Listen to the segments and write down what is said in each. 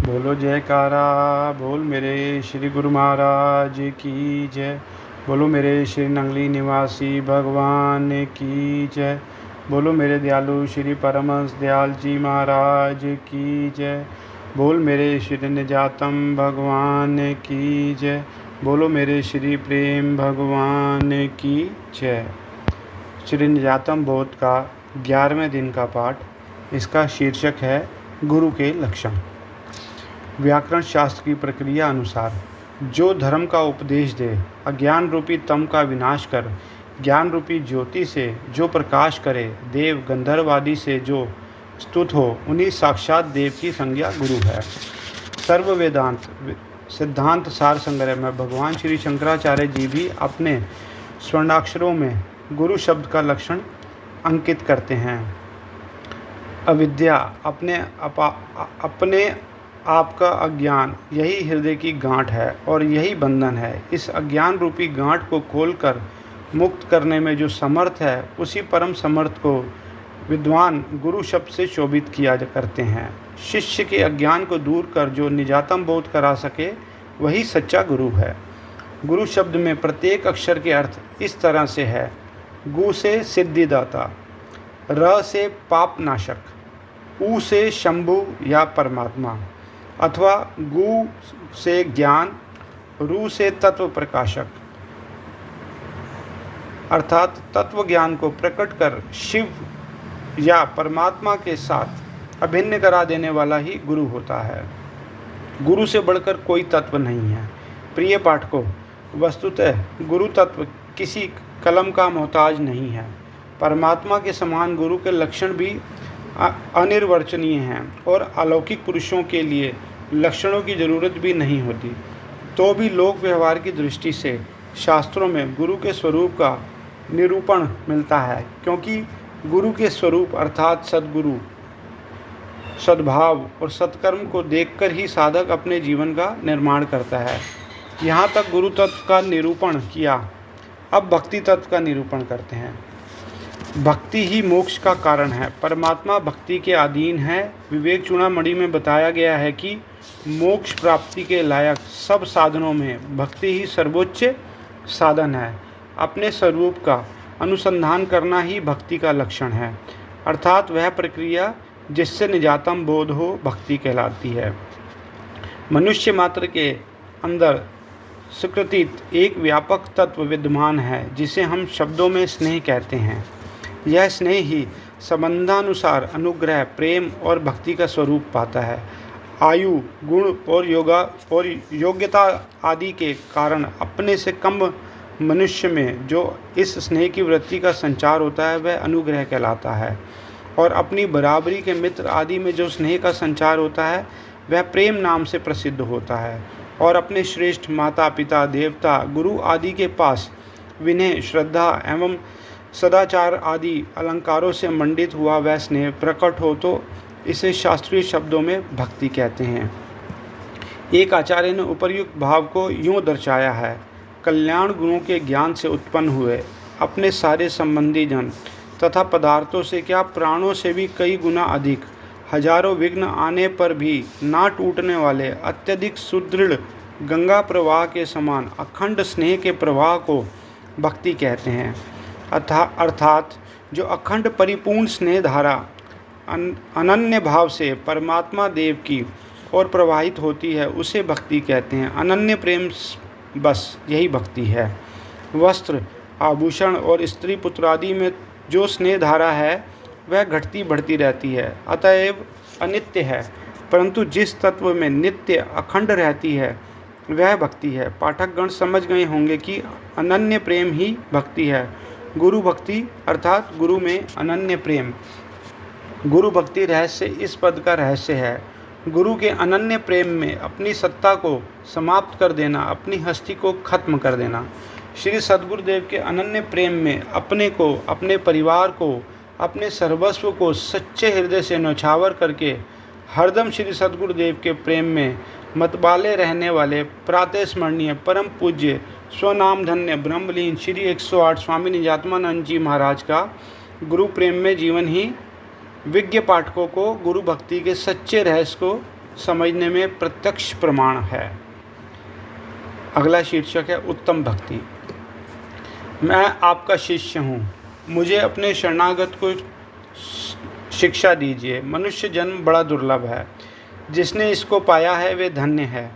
बोलो जयकारा, बोल मेरे श्री गुरु महाराज की जय। बोलो मेरे श्री नंगली निवासी भगवान की जय। बोलो मेरे दयालु श्री परमहंस दयाल जी महाराज की जय। बोल मेरे श्री निजातम भगवान की जय। बोलो मेरे श्री प्रेम भगवान की जय। श्री निजातम बोध का 11वें दिन का पाठ। इसका शीर्षक है गुरु के लक्षण। व्याकरण शास्त्र की प्रक्रिया अनुसार जो धर्म का उपदेश दे, अज्ञान रूपी तम का विनाश कर, ज्ञान रूपी ज्योति से जो प्रकाश करे, देव गंधर्व आदि से जो स्तुत हो, उन्हीं साक्षात देव की संज्ञा गुरु है। सर्व वेदांत सिद्धांत सार संग्रह में भगवान श्री शंकराचार्य जी भी अपने स्वर्णाक्षरों में गुरु शब्द का लक्षण अंकित करते हैं। अविद्या, अपने आपका अज्ञान, यही हृदय की गांठ है और यही बंधन है। इस अज्ञान रूपी गांठ को खोलकर मुक्त करने में जो समर्थ है, उसी परम समर्थ को विद्वान गुरु शब्द से शोभित किया करते हैं। शिष्य के अज्ञान को दूर कर जो निजातम बोध करा सके, वही सच्चा गुरु है। गुरु शब्द में प्रत्येक अक्षर के अर्थ इस तरह से है: गु से सिद्धिदाता, र से पाप नाशक, उ से शंभु या परमात्मा, अथवा गु से ज्ञान, रु से तत्व प्रकाशक, अर्थात तत्व ज्ञान को प्रकट कर शिव या परमात्मा के साथ अभिन्न करा देने वाला ही गुरु होता है। गुरु से बढ़कर कोई तत्व नहीं है। प्रिय पाठकों, वस्तुतः गुरु तत्व किसी कलम का मोहताज नहीं है। परमात्मा के समान गुरु के लक्षण भी अनिर्वचनीय हैं और अलौकिक पुरुषों के लिए लक्षणों की जरूरत भी नहीं होती। तो भी लोक व्यवहार की दृष्टि से शास्त्रों में गुरु के स्वरूप का निरूपण मिलता है, क्योंकि गुरु के स्वरूप अर्थात सद्गुरु, सद्भाव और सत्कर्म को देखकर ही साधक अपने जीवन का निर्माण करता है। यहाँ तक गुरु तत्व का निरूपण किया, अब भक्ति तत्व का निरूपण करते हैं। भक्ति ही मोक्ष का कारण है। परमात्मा भक्ति के अधीन है। विवेक चूड़ामणि में बताया गया है कि मोक्ष प्राप्ति के लायक सब साधनों में भक्ति ही सर्वोच्च साधन है। अपने स्वरूप का अनुसंधान करना ही भक्ति का लक्षण है, अर्थात वह प्रक्रिया जिससे निजातम बोध हो, भक्ति कहलाती है। मनुष्य मात्र के अंदर सुकृतित एक व्यापक तत्व विद्यमान है, जिसे हम शब्दों में स्नेह कहते हैं। यह स्नेह ही संबंधानुसार अनुग्रह, प्रेम और भक्ति का स्वरूप पाता है। आयु, गुण और योग्यता आदि के कारण अपने से कम मनुष्य में जो इस स्नेह की वृत्ति का संचार होता है, वह अनुग्रह कहलाता है। और अपनी बराबरी के मित्र आदि में जो स्नेह का संचार होता है, वह प्रेम नाम से प्रसिद्ध होता है। और अपने श्रेष्ठ माता पिता, देवता, गुरु आदि के पास विनय, श्रद्धा एवं सदाचार आदि अलंकारों से मंडित हुआ वह स्नेह प्रकट हो, तो इसे शास्त्रीय शब्दों में भक्ति कहते हैं। एक आचार्य ने उपर्युक्त भाव को यूँ दर्शाया है: कल्याण गुणों के ज्ञान से उत्पन्न हुए अपने सारे संबंधी जन तथा पदार्थों से क्या प्राणों से भी कई गुना अधिक, हजारों विघ्न आने पर भी ना टूटने वाले अत्यधिक सुदृढ़ गंगा प्रवाह के समान अखंड स्नेह के प्रवाह को भक्ति कहते हैं। अर्थात जो अखंड परिपूर्ण स्नेह धारा अनन्य भाव से परमात्मा देव की ओर प्रवाहित होती है, उसे भक्ति कहते हैं। अनन्य प्रेम, बस यही भक्ति है। वस्त्र, आभूषण और स्त्री पुत्र आदि में जो स्नेह धारा है, वह घटती बढ़ती रहती है, अतएव अनित्य है। परंतु जिस तत्व में नित्य अखंड रहती है, वह भक्ति है। पाठकगण समझ गए होंगे कि अनन्य प्रेम ही भक्ति है। गुरु भक्ति अर्थात गुरु में अनन्य प्रेम। गुरु भक्ति रहस्य इस पद का रहस्य है: गुरु के अनन्य प्रेम में अपनी सत्ता को समाप्त कर देना, अपनी हस्ती को खत्म कर देना। श्री सद्गुरुदेव के अनन्य प्रेम में अपने को, अपने परिवार को, अपने सर्वस्व को सच्चे हृदय से न्यौछावर करके हरदम श्री सद्गुरुदेव के प्रेम में मतवाले रहने वाले प्रातः स्मरणीय परम पूज्य स्वनाम धन्य ब्रह्मलीन श्री 108 स्वामी निजात्मानंद जी महाराज का गुरु प्रेम में जीवन ही विज्ञ पाठकों को गुरु भक्ति के सच्चे रहस्य को समझने में प्रत्यक्ष प्रमाण है। अगला शीर्षक है उत्तम भक्ति। मैं आपका शिष्य हूँ, मुझे अपने शरणागत को शिक्षा दीजिए। मनुष्य जन्म बड़ा दुर्लभ है, जिसने इसको पाया है वे धन्य है।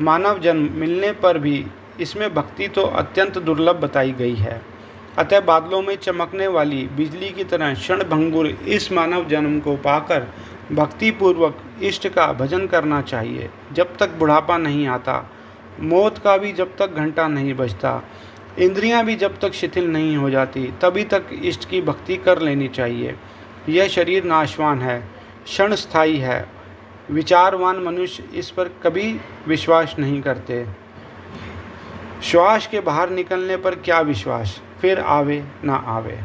मानव जन्म मिलने पर भी इसमें भक्ति तो अत्यंत दुर्लभ बताई गई है। अतः बादलों में चमकने वाली बिजली की तरह क्षणभंगुर इस मानव जन्म को पाकर भक्ति पूर्वक इष्ट का भजन करना चाहिए। जब तक बुढ़ापा नहीं आता, मौत का भी जब तक घंटा नहीं बजता, इंद्रियां भी जब तक शिथिल नहीं हो जाती, तभी तक इष्ट की भक्ति कर लेनी चाहिए। यह शरीर नाशवान है, क्षणस्थायी है। विचारवान मनुष्य इस पर कभी विश्वास नहीं करते। श्वास के बाहर निकलने पर क्या विश्वास, फिर आवे ना आवे।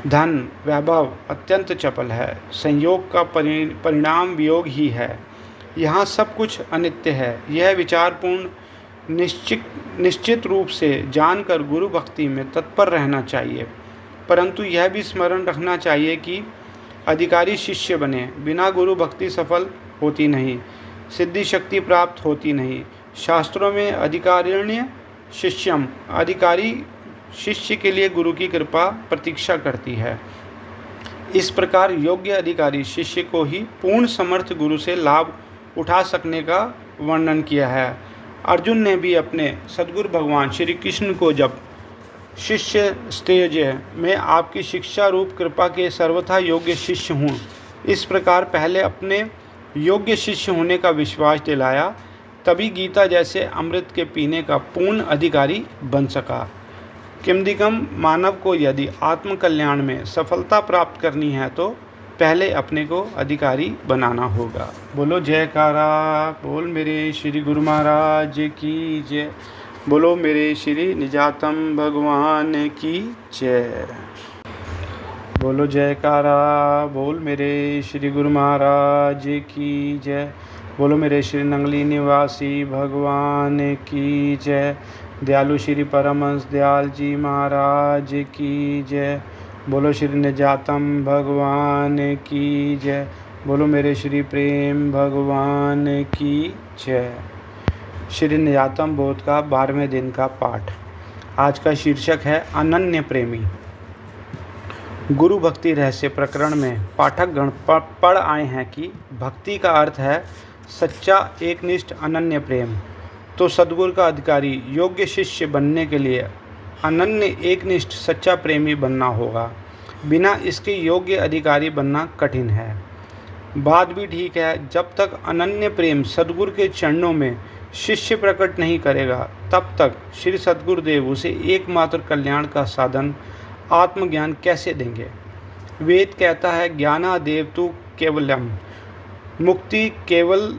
धन वैभव अत्यंत चपल है, संयोग का परिणाम वियोग ही है। यहाँ सब कुछ अनित्य है। यह विचारपूर्ण निश्चित रूप से जानकर गुरु भक्ति में तत्पर रहना चाहिए, परंतु यह भी स्मरण रखना चाहिए कि अधिकारी शिष्य बने बिना गुरु भक्ति सफल होती नहीं, सिद्धि शक्ति प्राप्त होती नहीं। शास्त्रों में अधिकारिण्य शिष्यम, अधिकारी शिष्य के लिए गुरु की कृपा प्रतीक्षा करती है। इस प्रकार योग्य अधिकारी शिष्य को ही पूर्ण समर्थ गुरु से लाभ उठा सकने का वर्णन किया है। अर्जुन ने भी अपने सद्गुरु भगवान श्री कृष्ण को जब शिष्य स्तेय मैं आपकी शिक्षा रूप कृपा के सर्वथा योग्य शिष्य हूँ, इस प्रकार पहले अपने योग्य शिष्य होने का विश्वास दिलाया, तभी गीता जैसे अमृत के पीने का पूर्ण अधिकारी बन सका। किमदिकम मानव को यदि आत्मकल्याण में सफलता प्राप्त करनी है तो पहले अपने को अधिकारी बनाना होगा। बोलो जयकारा, बोल मेरे श्री गुरु महाराज की जय, बोलो मेरे श्री निजातम भगवान की जय। बोलो जयकारा, बोल मेरे श्री गुरु महाराज की जय, बोलो मेरे श्री नंगली निवासी भगवान की जय। दयालु श्री परमहंस दयाल जी महाराज की जय, बोलो श्री निजातम भगवान की जय, बोलो मेरे श्री प्रेम भगवान की जय। श्री निजातम बोध का 12वें दिन का पाठ। आज का शीर्षक है अनन्य प्रेमी। गुरु भक्ति रहस्य प्रकरण में पाठक गण पढ़ आए हैं कि भक्ति का अर्थ है सच्चा एकनिष्ठ अनन्य प्रेम। तो सद्गुरु का अधिकारी योग्य शिष्य बनने के लिए अनन्य एकनिष्ठ सच्चा प्रेमी बनना होगा। बिना इसके योग्य अधिकारी बनना कठिन है। बात भी ठीक है, जब तक अनन्य प्रेम सद्गुरु के चरणों में शिष्य प्रकट नहीं करेगा, तब तक श्री सद्गुरुदेव उसे एकमात्र कल्याण का साधन आत्मज्ञान कैसे देंगे। वेद कहता है ज्ञानादेव तु केवलम, मुक्ति केवल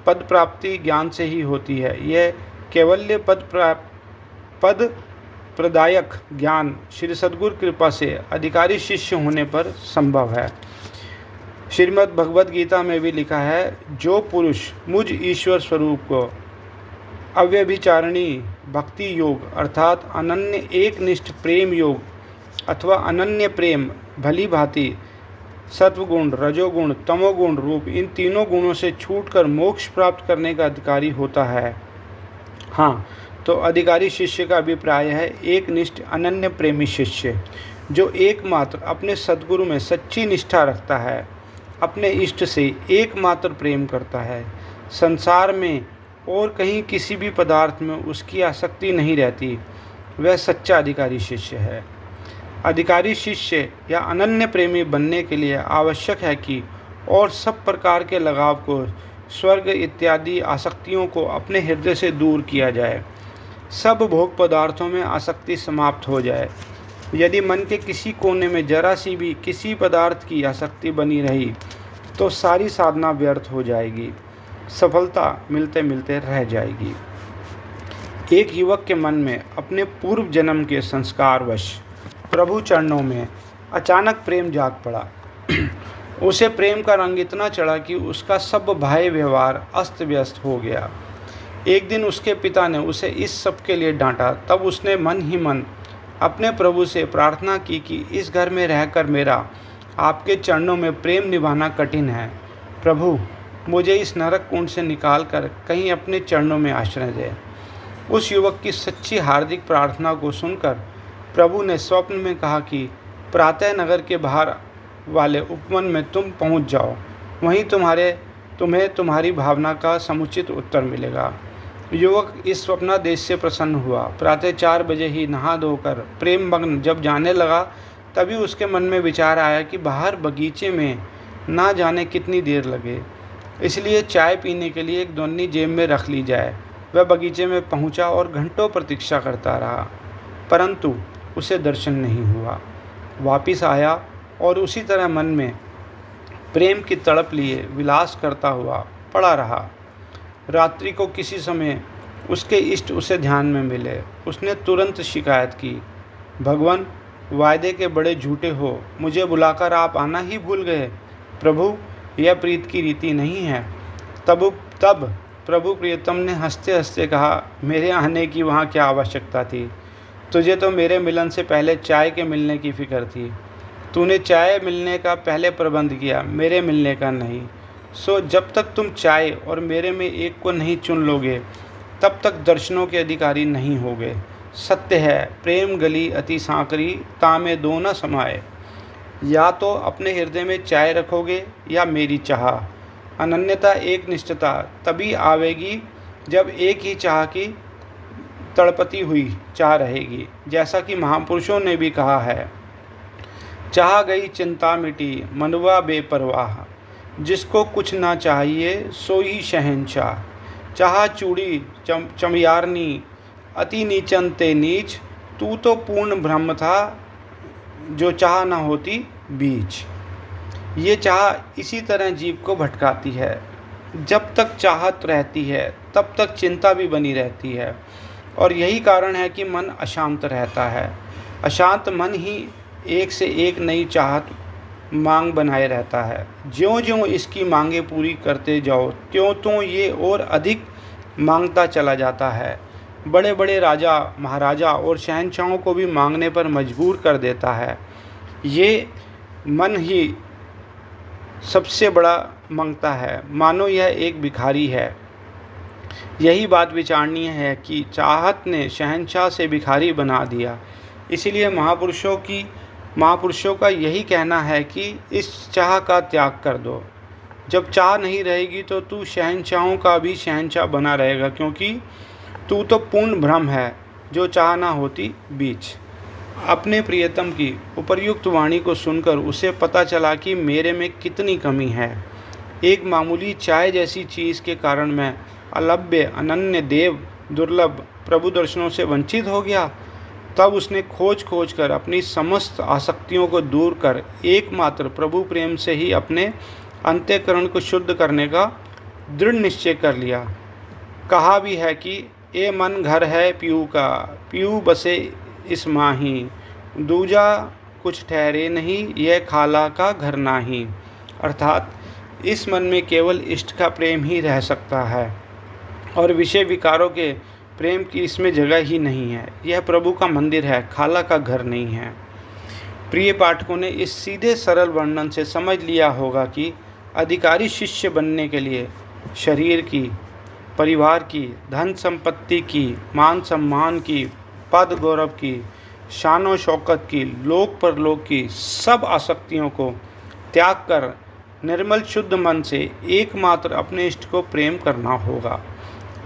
पद प्राप्ति ज्ञान से ही होती है। यह केवल्य पद प्रदायक ज्ञान श्री सद्गुरु कृपा से अधिकारी शिष्य होने पर संभव है। श्रीमद् भगवद गीता में भी लिखा है, जो पुरुष मुझ ईश्वर स्वरूप को अव्यभिचारिणी भक्ति योग अर्थात अनन्य एकनिष्ठ प्रेम योग अथवा अनन्य प्रेम भली भांति सत्वगुण रजोगुण तमोगुण रूप इन तीनों गुणों से छूटकर मोक्ष प्राप्त करने का अधिकारी होता है। हाँ, तो अधिकारी शिष्य का अभिप्राय है एकनिष्ठ अनन्य प्रेमी शिष्य, जो एकमात्र अपने सद्गुरु में सच्ची निष्ठा रखता है, अपने इष्ट से एकमात्र प्रेम करता है, संसार में और कहीं किसी भी पदार्थ में उसकी आसक्ति नहीं रहती, वह सच्चा अधिकारी शिष्य है। अधिकारी शिष्य या अनन्य प्रेमी बनने के लिए आवश्यक है कि और सब प्रकार के लगाव को, स्वर्ग इत्यादि आसक्तियों को अपने हृदय से दूर किया जाए। सब भोग पदार्थों में आसक्ति समाप्त हो जाए। यदि मन के किसी कोने में जरा सी भी किसी पदार्थ की आसक्ति बनी रही तो सारी साधना व्यर्थ हो जाएगी, सफलता मिलते मिलते रह जाएगी। एक युवक के मन में अपने पूर्व जन्म के संस्कारवश प्रभु चरणों में अचानक प्रेम जाग पड़ा। उसे प्रेम का रंग इतना चढ़ा कि उसका सब बाह्य व्यवहार अस्त व्यस्त हो गया। एक दिन उसके पिता ने उसे इस सब के लिए डांटा। तब उसने मन ही मन अपने प्रभु से प्रार्थना की कि इस घर में रहकर मेरा आपके चरणों में प्रेम निभाना कठिन है। प्रभु, मुझे इस नरक कुंड से निकाल कर कहीं अपने चरणों में आश्रय दे। उस युवक की सच्ची हार्दिक प्रार्थना को सुनकर प्रभु ने स्वप्न में कहा कि प्रातः नगर के बाहर वाले उपवन में तुम पहुंच जाओ, वहीं तुम्हें तुम्हारी भावना का समुचित उत्तर मिलेगा। युवक इस स्वप्नादेश से प्रसन्न हुआ। प्रातः 4 बजे ही नहा धोकर प्रेम मग्न जब जाने लगा, तभी उसके मन में विचार आया कि बाहर बगीचे में ना जाने कितनी देर लगे, इसलिए चाय पीने के लिए एक दोन्नी जेब में रख ली जाए। वह बगीचे में पहुंचा और घंटों प्रतीक्षा करता रहा, परंतु उसे दर्शन नहीं हुआ। वापिस आया और उसी तरह मन में प्रेम की तड़प लिए विलास करता हुआ पड़ा रहा। रात्रि को किसी समय उसके इष्ट उसे ध्यान में मिले। उसने तुरंत शिकायत की, भगवान, वायदे के बड़े झूठे हो, मुझे बुलाकर आप आना ही भूल गए। प्रभु, यह प्रीत की रीति नहीं है। तब प्रभु प्रियतम ने हंसते हंसते कहा, मेरे आने की वहाँ क्या आवश्यकता थी? तुझे तो मेरे मिलन से पहले चाय के मिलने की फिक्र थी। तूने चाय मिलने का पहले प्रबंध किया, मेरे मिलने का नहीं। सो जब तक तुम चाय और मेरे में एक को नहीं चुन लोगे, तब तक दर्शनों के अधिकारी नहीं होगे। सत्य है, प्रेम गली अति सांकरी, तामे दो न समाए। या तो अपने हृदय में चाय रखोगे या मेरी चाह। अनन्यता, एक निष्ठता तभी आवेगी जब एक ही चाह की तड़पती हुई चाह रहेगी। जैसा कि महापुरुषों ने भी कहा है, चाह गई चिंता मिटी, मनवा बेपरवाह। जिसको कुछ ना चाहिए सो ही शहंशाह। चाह चूड़ी चमियारनी, अति नीचन ते नीच। तू तो पूर्ण ब्रह्म था, जो चाह न होती बीच। ये चाह इसी तरह जीव को भटकाती है। जब तक चाहत रहती है तब तक चिंता भी बनी रहती है, और यही कारण है कि मन अशांत रहता है। अशांत मन ही एक से एक नई चाहत मांग बनाए रहता है। ज्यों ज्यों इसकी मांगे पूरी करते जाओ, त्यों त्यों ये और अधिक मांगता चला जाता है। बड़े बड़े राजा, महाराजा और शहंशाहों को भी मांगने पर मजबूर कर देता है। ये मन ही सबसे बड़ा मांगता है, मानो यह एक भिखारी है। यही बात विचारणीय है कि चाहत ने शहंशाह से भिखारी बना दिया। इसलिए महापुरुषों का यही कहना है कि इस चाह का त्याग कर दो। जब चाह नहीं रहेगी तो तू शहंशाहों का भी शहंशाह बना रहेगा, क्योंकि तू तो पूर्ण ब्रह्म है, जो चाह ना होती बीच। अपने प्रियतम की उपर्युक्त वाणी को सुनकर उसे पता चला कि मेरे में कितनी कमी है। एक मामूली चाय जैसी चीज़ के कारण मैं अलभ्य, अनन्य, देव दुर्लभ प्रभु दर्शनों से वंचित हो गया। तब उसने खोज कर अपनी समस्त आसक्तियों को दूर कर एकमात्र प्रभु प्रेम से ही अपने अंतःकरण को शुद्ध करने का दृढ़ निश्चय कर लिया। कहा भी है कि ए मन घर है पीऊ का, पीऊ बसे इस माही। दूजा कुछ ठहरे नहीं, यह खाला का घर नाही। अर्थात इस मन में केवल इष्ट का प्रेम ही रह सकता है, और विषय विकारों के प्रेम की इसमें जगह ही नहीं है। यह प्रभु का मंदिर है, खाला का घर नहीं है। प्रिय पाठकों ने इस सीधे सरल वर्णन से समझ लिया होगा कि अधिकारी शिष्य बनने के लिए शरीर की, परिवार की, धन संपत्ति की, मान सम्मान की, पद गौरव की, शान शौकत की, लोक परलोक की सब आसक्तियों को त्याग कर निर्मल शुद्ध मन से एकमात्र अपने इष्ट को प्रेम करना होगा।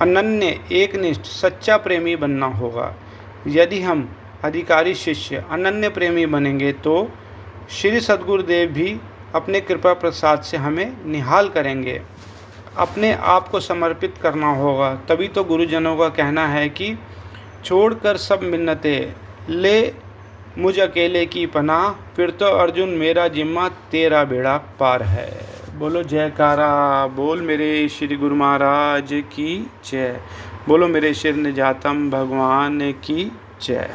अनन्य, एकनिष्ठ, सच्चा प्रेमी बनना होगा। यदि हम अधिकारी शिष्य अनन्य प्रेमी बनेंगे तो श्री सद्गुरुदेव भी अपने कृपा प्रसाद से हमें निहाल करेंगे। अपने आप को समर्पित करना होगा, तभी तो गुरुजनों का कहना है कि छोड़कर सब मिन्नते ले मुझ अकेले की पनाह, फिर तो अर्जुन मेरा जिम्मा तेरा बेड़ा पार है। बोलो जयकारा, बोल मेरे श्री गुरु महाराज की जय। बोलो मेरे शिर निजातम भगवान की जय।